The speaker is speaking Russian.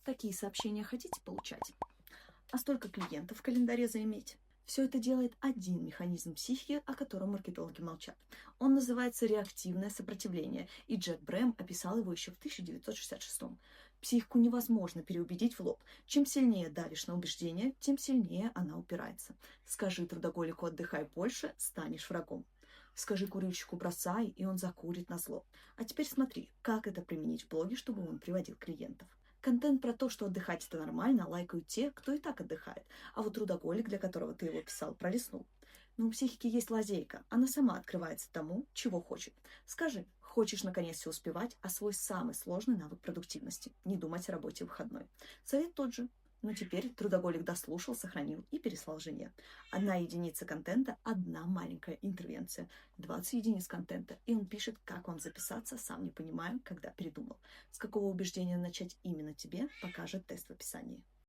Такие сообщения хотите получать? А столько клиентов в календаре заиметь? Все это делает один механизм психики, о котором маркетологи молчат. Он называется реактивное сопротивление, и Джек Брэм описал его еще в 1966. Психику невозможно переубедить в лоб. Чем сильнее давишь на убеждение, тем сильнее она упирается. Скажи трудоголику «отдыхай больше», станешь врагом. Скажи курильщику «бросай», и он закурит назло. А теперь смотри, как это применить в блоге, чтобы он приводил клиентов. Контент про то, что отдыхать это нормально, лайкают те, кто и так отдыхает. А вот трудоголик, для которого ты его писал, пролистнул. Но у психики есть лазейка. Она сама открывается тому, чего хочет. Скажи, хочешь наконец все успевать, освой самый сложный навык продуктивности. Не думать о работе в выходной. Совет тот же. Но теперь трудоголик дослушал, сохранил и переслал жене. Одна единица контента, одна маленькая интервенция. 20 единиц контента, и он пишет, как вам записаться, сам не понимая, когда передумал. С какого убеждения начать именно тебе, покажет тест в описании.